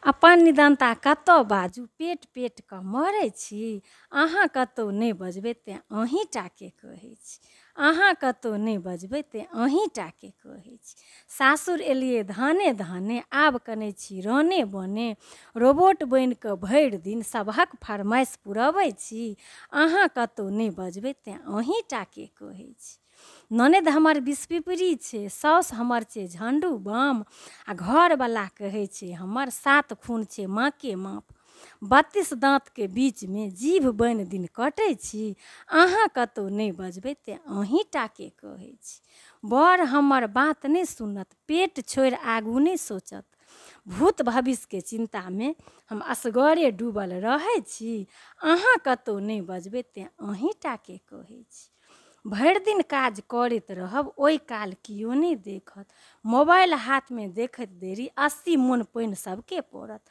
अपन निदानता कतौ बाजू पेट पेट कऽ मरै छी। अहाँ कतौ नहि बजबै तेँ अहीँ टाके कहै छी। अहाँ कतौ नहि बजबै तेँ अहीँ टाके कहै छी। सासुर एलियै धाने धाने आब कनै छी रने बने। रोबोट बनि कऽ भरि दिन सभक फरमाइश पुरबै छी। अहाँ कतौ नहि बजबै तेँ अहीँ टाके कहै छी। ननद हमर बिस्पिपरी छै, साउस हमर छै झण्डू बम, आ घरवला कहै छै हमर 7 खून छै माँके माप। 32 दाँतके बीचमे जीभ बनि दिन कटै छी। अहाँ कतौ नहि बजबै तेँ अहीँ टाके कहै छी। बड़ हमर बात नहि सुनत, पेट छोड़ि आगू नहि सोचत। भूत भविष्यके चिन्तामे हम असगरे डूबल रहै छी। अहाँ कतौ नहि बजबै तेँ अहीँ टाके कहै छी। भरि दिन काज करैत रहब ओहि काल किओ नहि देखत। मोबाइल हाथमे देखैत देरी 80 मोन पानि सबके पड़त।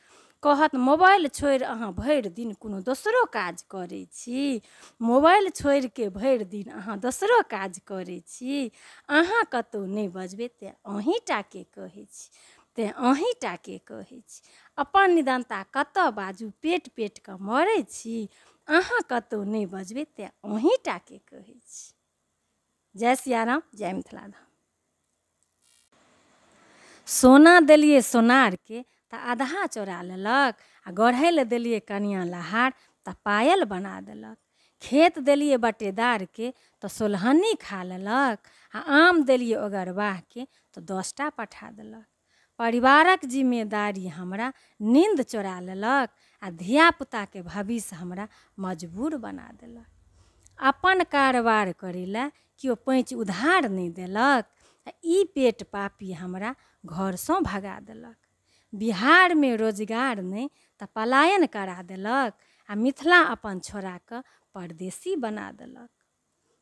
कहत मोबाइल छोड़ि अहाँ भरि दिन कोनो दोसरो काज करै छी। मोबाइल छोड़िके भरि दिन अहाँ दोसरो काज करै छी। अहाँ कतौ नहि बजबै तेँ अहीँ टाके कहै छी। तेँ अहीँ टाके कहै छी। अपन निदानता कतऽ बाजू पेट पेट कऽ मरै छी। अहाँ कतौ नहि बजबै तेँ अहीँ टाके कहै छी। जय सिया राम, जय मिथिला धाम। सोना देलियै सोनारके तऽ आधा चोरा लेलक, आ गढ़ै लए देलियै कनिआँ लहार तऽ पायल बना देलक। खेत देलियै बटेदारके तऽ सोलहन्नी खा लेलक, आ आम देलियै ओगरबाहके तऽ 10टा पठा देलक। परिवारक जिम्मेदारी हमरा नींद चोरा लेलक, आ धियापुताके भविष्य हमरा मजबूर बना देलक। अपन कारोबार करै लए केओ पैँच उधार नहि देलक, ई पेट पापी हमरा घरसँ भगा देलक। बिहारमे रोजगार नहि तऽ पलायन करा देलक, आ मिथिला अपन छोड़ाके परदेसी बना देलक।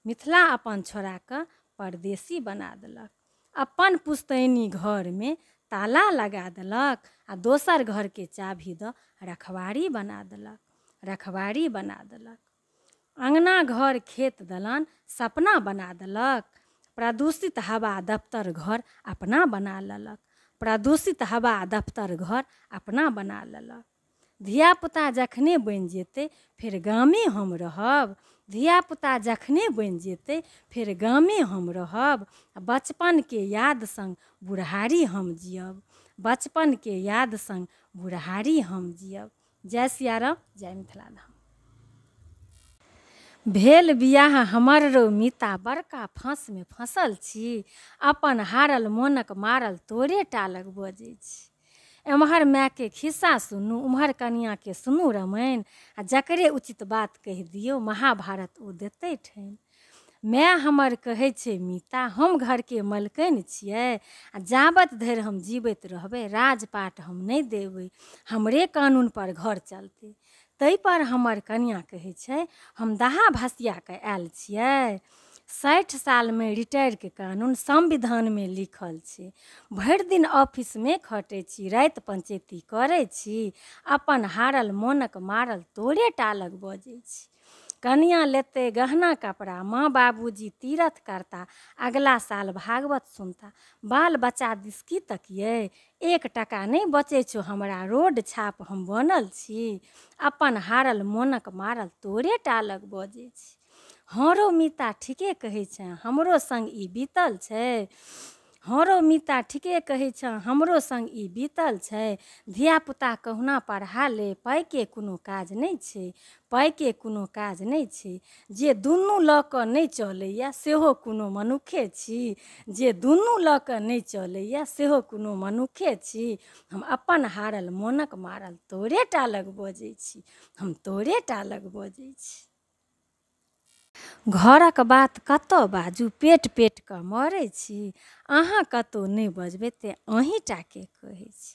मिथिला अपन छोड़ाके परदेसी बना देलक। अपन पुस्तैनी घरमे ताला लगा देलक, आ दोसर घरके चाभी दऽ रखवारी बना देलक। रखवारी बना देलक। अँगना घर खेत दलान सपना बना देलक। प्रदूषित हवा दफ्तर घर अपना बना लेलक। प्रदूषित हवा दफ्तर घर अपना बना लेलक। धियापुता जखने बनि जेतै फेर गामे हम रहब। धियापुता जखने बनि जेतै फेर गामे हम रहब। बचपनके याद सङ्ग बुढ़ारी हम जियब। बचपनके याद सङ्ग बुढ़ारी हम जियब। जय सिया राम, जय मिथिला धाम। भेल बियाह हमर रौ मीता, बड़का फाँसमे फँसल छी। अपन हारल मोनक मारल तोरे टालक बजै छी। एम्हर मायके खिस्सा सुनू, उम्हर कनिआँके सुनू रामायण, आ जकरे उचित बात कहि दियौ महाभारत ओ देतै ठनि। माय हमर कहै छै मीता हम घरके मलकनि छियै, आ जाबत धरि हम जीवैत रहबै राजपाट हम नहि देबै। हमरे कानूनपर घर चलतै। ताहिपर हमर कनिआँ कहै छै हम दहा भसिया कऽ आयल छियै। 60 सालमे रिटायरके कानून संविधानमे लिखल छै। भरि दिन ऑफिसमे खटै छी, राति पंचैती करै छी। अपन हारल मोनक मारल तोरे टालक बजै छी। कनिआँ लेतै गहना कपड़ा, माँ बाबूजी तीरथ करता, अगला साल भागवत सुनता। बाल बच्चा दिस की तकियै, 1 टका नहि बचै छौ हमरा, रोड छाप हम बनल छी। अपन हारल मोनक मारल तोरे टालक बजै छी। हँ रौ मीता ठीके कहै छेँ, हमरो सङ्ग ई बीतल छै। हँ रौ मीता ठीके कहै छेँ, हमरो सङ्ग ई बीतल छै। धियापुता कहुना पढ़ा ले, पाइके कोनो काज नहि छै। पाइके कोनो काज नहि छै। जे दुनू लऽ कऽ नहि चलैए सेहो कोनो मनुखे छी। जे दुनू लऽ कऽ नहि चलैए सेहो कोनो मनुखे छी। हम अपन हारल मोनक मारल तोरे टालक बजै छी। हम तोरे टालक बजै छी। घरक बात कतऽ बाजू पेट पेट कऽ मरै छी। अहाँ कतौ नहि बजबै तेँ अहीँ टाके कहै छी।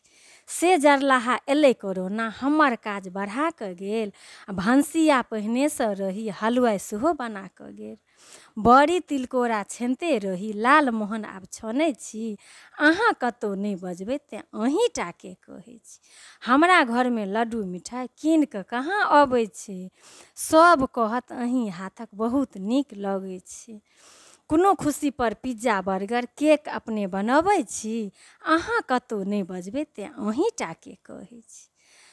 से जरलाहा एलै कोरोना, हमर काज बढ़ा कऽ गेल। आ भनसिया पहिनेसँ रही, हलुआइ सेहो बना कऽ गेल। बड़ी तिलकोरा छनिते रही, लाल मोहन आब छनै छी। अहाँ कतौ नहि बजबै तेँ अहीँ टाके कहै छी। हमरा घरमे लड्डू मिठाइ कीन कऽ कहाँ अबै छै। सब कहत अहीँ हाथक बहुत नीक लगै छै। कोनो खुशी पर पिज्जा बर्गर केक अपने बनबै छी, अहाँ कतहु नहीं बजबै तेँ अहीँटाके कहै छी।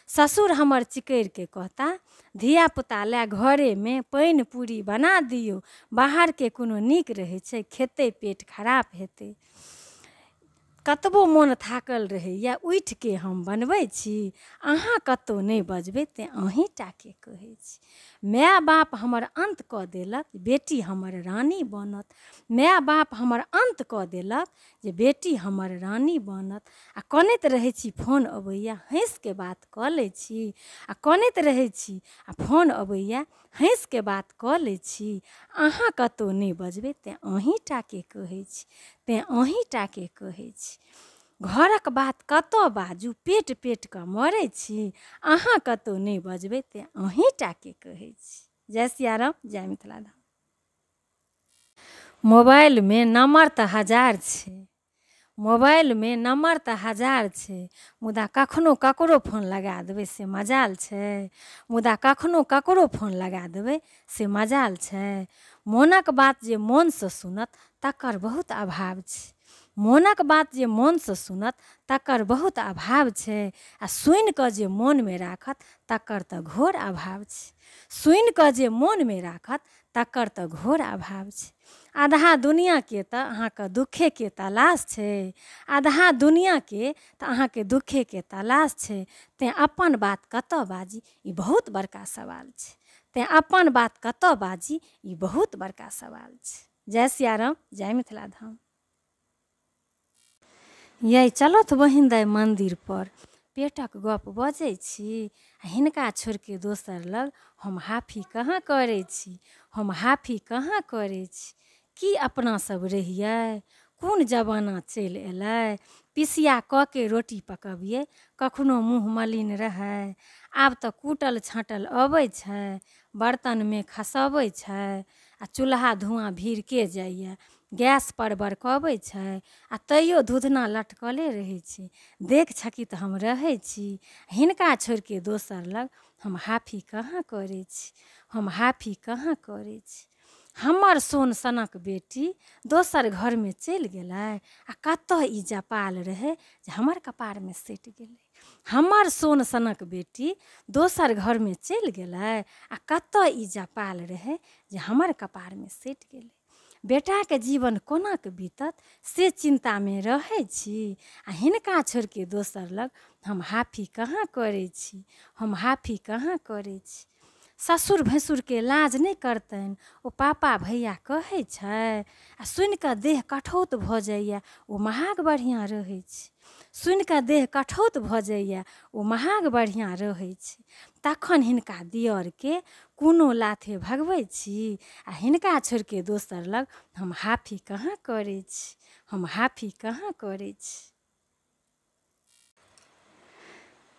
ससुर हमर चिकरि के कहता, धियापुता लए घरेमे पानि पूरी बना दियौ, बाहरके कोनो नीक रहै छै, खेतै पेट खराब हेतै। कतबो मोन थाकल रहैए उठिके हम बनबै छी, अहाँ कतहु नहीं बजबै तेँ अहीँटाके कहै छी। माय बाप हमर अन्त कऽ देलक, बेटी हमर रानी बनत। माय बाप हमर अन्त कऽ देलक जे बेटी हमर रानी बनत। आ कनैत रहै छी फोन अबैए, हँसिके बात कऽ लै छी। आ कनैत रहै छी आ फोन अबैए, हँसिके बात कऽ लै छी। अहाँ कतहु नहीं बजबै तेँ अहीँटाके कहै छी, तेँ अहीँटाके कहै छी। घरक बात कतऽ बाजू, पेट पेटके मरै छी, अहाँ कतहु नहीं बजबै तेँ अहीँटाके कहै छी। जय सिया राम, जय मिथिला धाम। मोबाइलमे नम्बर तऽ हजार छै, मोबाइलमे नम्बर तऽ हजार छै, मुदा कखनो ककरो फोन लगा देबै से मजाल छै, मुदा कखनो ककरो फोन लगा देबै से मजाल छै। मोनक बात जे मोनसँ सुनत तकर बहुत अभाव छै, मोनक बात जे मोनसँ सुनत तकर बहुत अभाव छै। आ सुनिकऽ जे मोनमे राखत तकर तऽ घोर अभाव छै, सुनिकऽ जे मोनमे राखत तकर तऽ घोर अभाव छै। आधा दुनिआँके तऽ अहाँके दुखेके तलाश छै, आधा दुनिआँके तऽ अहाँके दुखेके तलाश छै, तेँ अपन बात कतऽ बाजी ई बहुत बड़का सवाल छै, तेँ अपन बात कतऽ बाजी ई बहुत बड़का सवाल छै। जय सिया राम, जय मिथिला धाम। यै चलत बहिन दाइ मन्दिरपर, पेटक गप बजै छी, हिनका छोड़िके दोसर लग हम हाफी कहाँ करै छी, हम हाफी कहाँ करै छी। की अपनासब रहिए, कोन जमाना चलि अएलै, पिसिया कऽ के रोटी पकबिए कखनो मुँह मलिन रहै। आब तऽ कूटल छाँटल अबै छै, बर्तनमे खसबै छै, आ चूल्हा धुआँ भिड़के जाइए, गैस पर बरकबै छै, आ तैयो धुधना लटकले रहै छै। देख छकित हम रहै छी, हिनका छोड़िके दोसर लग हम हाफी कहाँ करै छी, हम हाफी कहाँ करै छी। हमर सोन सनक बेटी दोसर घरमे चलि गेलै, आ कतऽ ई जपाल रहै जे हमर कपारमे सटि गेलै। हमर सोन सनक बेटी दोसर घरमे चलि गेलै, आ कतऽ ई जपाल रहै जे हमर कपारमे सटि गेलै। बेटाके जीवन कोनाके बीतत से चिन्तामे रहै छी, आ हिनका छोड़िके दोसर लग हम हाफी कहाँ करै छी, हम हाफी कहाँ करै छी। ससुर भैंसुरके लाज नहि करतनि, ओ पापा भैया कहै छै, आ सुनिकऽ देह कठौत भऽ जाइए ओ महाग बढ़िआँ रहै छै, सुनिकऽ देह कठौत भऽ जाइए ओ महाग बढ़िआँ रहै छै। तखन हिनका दिअरके कोनो लाथे भगबै छी, आ हिनका छोड़िके दोसर लग हम हाफी कहाँ करै छी, हम हाफी कहाँ करै छी।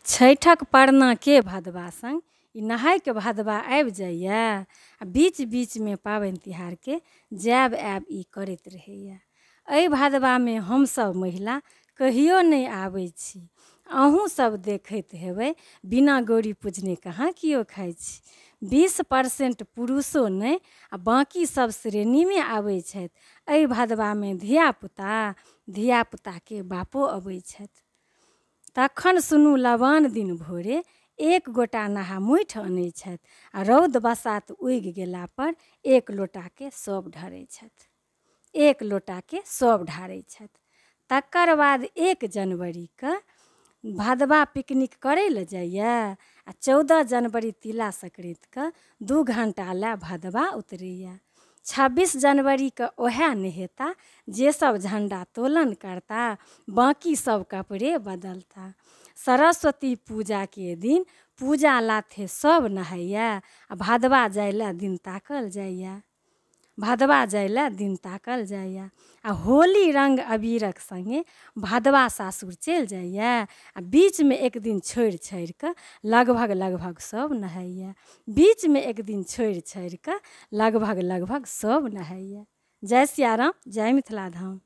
छठिक परनाके भदवा संग ई नहायके भदवा आबि जाइए, आ बीच बीचमे पाबनि तिहारके जायब आयब ई करैत रहैए। एहि भदवामे हमसब महिला कहियो नहि आबै छी, अहूँसब देखैत हेबै बिना गौरी पूजने कहाँ किओ खाइ छी। 20% पुरुषो नहि आ बाँकी सब श्रेणीमे आबै छथि। एहि भदवामे धियापुताके बापो अबै छथि। तखन सुनू लबान दिन भोरे एक गोटा नहा मुठि अनै छथि, आ रौद बसात उगि गेलापर एक लोटाके सब ढारै छथि, एक लोटाके सब ढारै छथि। तकर बाद 1 जनवरीके भदवा पिकनिक करै लए जाइए, आ 14 जनवरी तिला संक्रान्तिके 2 घण्टा लए भदवा उतरैए। 26 जनवरीके ओहे नहेता जे सब झण्डा तोलन करता, बाँकी सब कपड़े बदलता। सरस्वती पूजाके दिन पूजा लाथे सब नहाइए, आ भदवा जाइ लए दिन ताकल जाइए, भदवा जाइ लए दिन ताकल जाइए। आ होली रङ्ग अबीरक सङ्गे भदवा सासुर चलि जाइए, आ बीचमे एक दिन छोड़ि छाड़िकऽ लगभग सब नहाइए, बीचमे एक दिन छोड़ि छाड़िकऽ लगभग सब नहाइए। जय सिया राम, जय मिथिला धाम।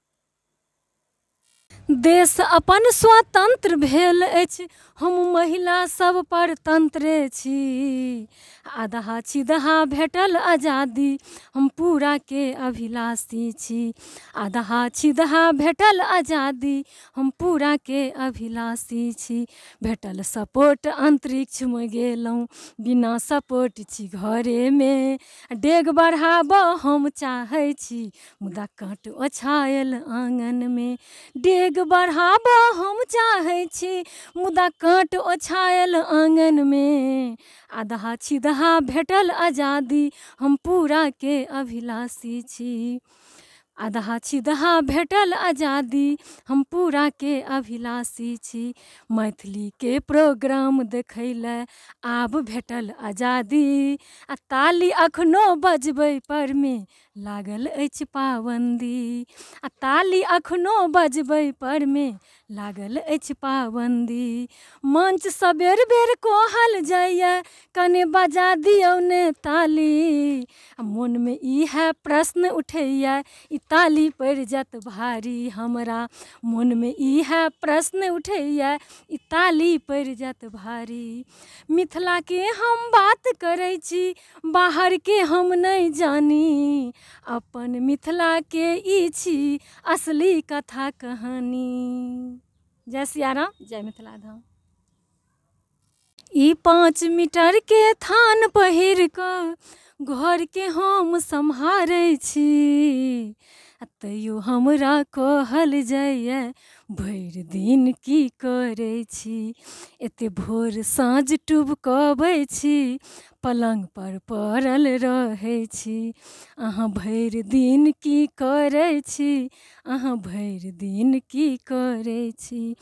देश अपन स्वतंत्र भेल अछि, हम महिला सब परतंत्रे छी। आधा छिदहा भेटल आजादी, हम पूरा के अभिलाषी छी। आधा छिदहा भेटल आजादी, हम पूरा के अभिलाषी छी। भेटल सपोर्ट अंतरिक्षमे गेलहुँ, बिना सपोर्ट छी घरेमे। डेग बढ़ाबऽ हम चाहै छी, मुदा काँट ओछायल आँगनमे। डेग बढ़ाबऽ हम चाहै छी, मुदा काँट ओछायल आँगनमे। आधा छिदहा भेटल आजादी, हम पूरा के अभिलाषी छी। आधा छिदहा भेटल आजादी, हम पूरा के अभिलाषी छी। मैथिलीके प्रोग्राम देखै लए आब भेटल आजादी, आ ताली अखनो बजबै परमे लागल अछि पाबन्दी। आ ताली अखनो बजबै परमे लागल अछि पाबन्दी। मंच सबेर बेर कहल जाइए, कने बजा दियौ ने ताली। मोनमे इएह प्रश्न उठैए, ई ताली पड़ि जायत भारी हमरा। मोनमे इएह प्रश्न उठैए, ई ताली पड़ि जायत भारी। मिथिलाके हम बात करै छी, बाहरके हम नहि जानी। अपन मिथिलाके ई छी असली कथा कहानी। जय सिया राम, जय मिथिला धाम। ई 5 मीटर के थान पहिर कऽ घरके हम सम्हारै छी। तैयो हमरा कहल जाइए, भरि दिन की करै छी। एते भोर साँझ टुबकबै छी, पलङ्ग पर पड़ल रहै छी। अहाँ भरि दिन की करै छी, अहाँ भरि दिन की करै छी।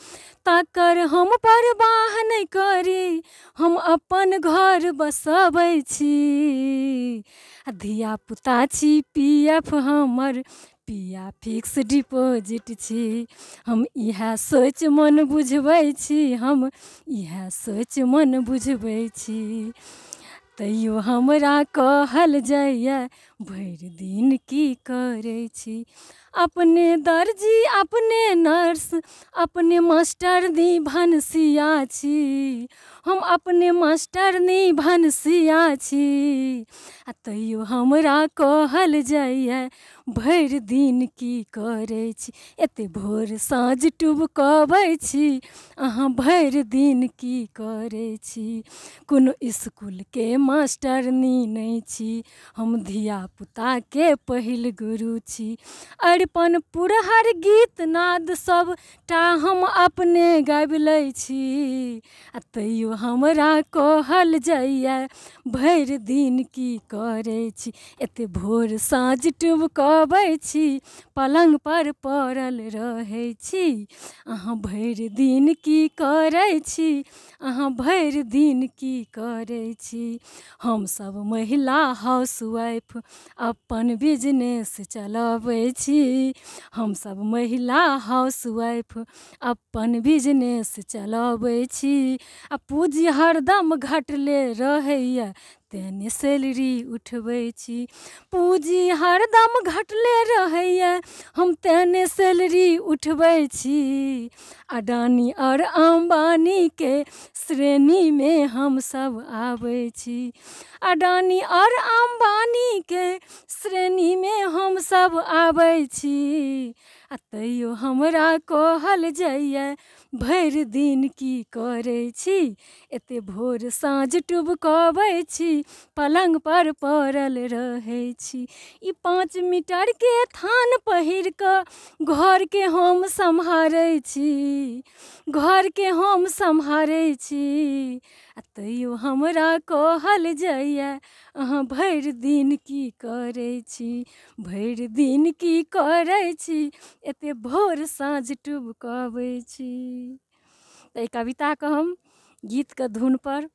तकर हम परवाह नहि करी, हम अपन घर बसबै छी। धियापुता छी PF हमर, पिया फिक्स डिपॉजिट छी। हम इएह सोच मन बुझबै छी, हम इएह सोच मन बुझबै छी। तैयो हमरा कहल जाइए, भरि दिन की करै छी। अपने दर्जी, अपने नर्स, अपने मास्टरनी भनसिया छी। हम अपने मास्टरनी भनसिया छी। आ तैयो हमरा कहल जाइए, भरि दिन की करै छी। एते भोर साँझ टुबकबै छी, अहाँ भरि दिन की करै छी। कोनो इसकुलके मास्टरनी नहि छी, हम धियापुताके पहिल गुरु छी। अरिपन पुरहर गीत नाद सबटा हम अपने गाबि लै छी। आ तैयो हमरा कहल जाइए, भरि दिन की करै छी। एते भोर साँझ टुबकबै छी, पलङ्ग पर पड़ल रहै छी। अहाँ भरि दिन की करै छी, अहाँ भरि दिन की करै छी। हमसब महिला हाउसवाइफ अपन बिजनेस चलबै छी। हमसब महिला हाउसवाइफ अपन बिजनेस चलबै छी। आ पूँजी हरदम घटले रहैए, तेँ सैलरी उठबै छी। पूँजी हरदम घटले रहैए, हम तेँ सैलरी उठबै छी। अडानी और अम्बानीके श्रेणीमे हमसब आबै छी। अडानी और अम्बानीके श्रेणीमे हमसब आबै छी। आ तैयो हमरा कहल जाइए, भरि दिन की करै छी। एते भोर साँझ टुबकबै छी, पलङ्ग पर पड़ल रहै छी। ई 5 मीटरके थान पहिर कऽ घरके हम सम्हारै छी। घरके हम सम्हारै छी। आ तैयो हमरा कहल जाइए, अहाँ भरि दिन की करै छी। भरि दिन की करै छी, एते भोर साँझ टुबकबै छी। तऽ ई कविताके हम गीतके धुनपर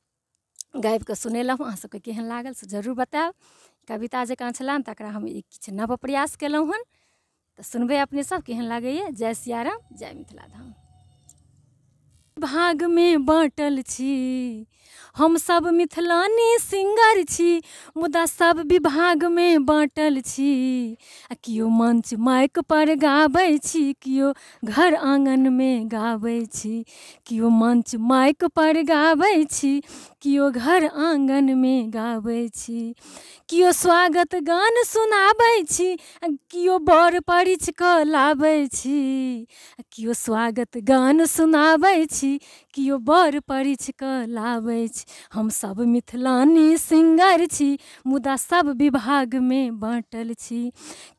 गाबिकऽ सुनेलहुँ। अहाँ सबके केहन लागल से जरूर बताएब। कविता जकाँ छलै, तकरा हम किछु नव प्रयास केलहुँ हन। तऽ सुनबै अपने सब केहन लागैए। जय सिया राम, जय मिथिला धाम। भाग में बाँटल छी हम सब मिथिलानी सिंगर छी मुदा सब विभाग में बाँटल छी कियो मंच माइक पर गाबै छी कियो घर आंगन में गाबै छी कियो मंच माइक पर गाबै छी कियो घर आंगन में गाबै छी कियो स्वागत गान सुनाबै छी कियो बर परिछ कऽ लाबै छी कियो स्वागत गान सुनाबै छी कियो बर परिछ कऽ लाबै छी हम सब मिथिलानी सिंगर छी मुदा सब विभाग में बाँटल छी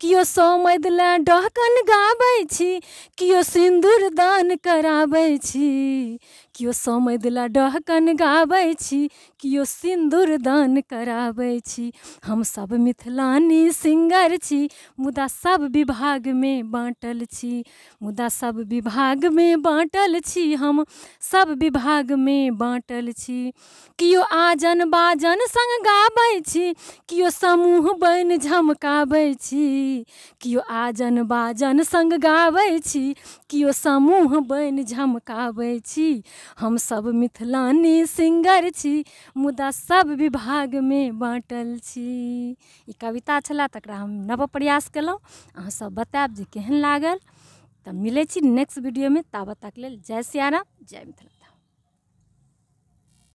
कियो सोमैद लए डहकन गाबै छी कियो सिन्दूर दान कराबै छी कियो सोमैद लए डहकन गाबै छी कियो सिन्दूर दान कराबै छी हम सब मिथिलानी सिंगर छी मुदा सब विभाग में बाँटल छी मुदा सब विभाग में बाँटल छी हम सब विभाग में बाँटल छी कियो आजन बाजन संग गाबै छी कियो समूह बनि झमकाबै छी कियो आजन बाजन संग गाबै छी कियो समूह बनि झमकाबै छी हम सब मिथिलानी सिंगर छी मुदा सब विभाग में बाँटल छी। ई कविता छलै तकरा हम नव प्रयास केलहुँ अहाँ सब बतायब जे केहन लागल। तऽ मिलै छी नेक्स्ट वीडियो में ताबत तक लेल जय सिया राम जय मिथिला।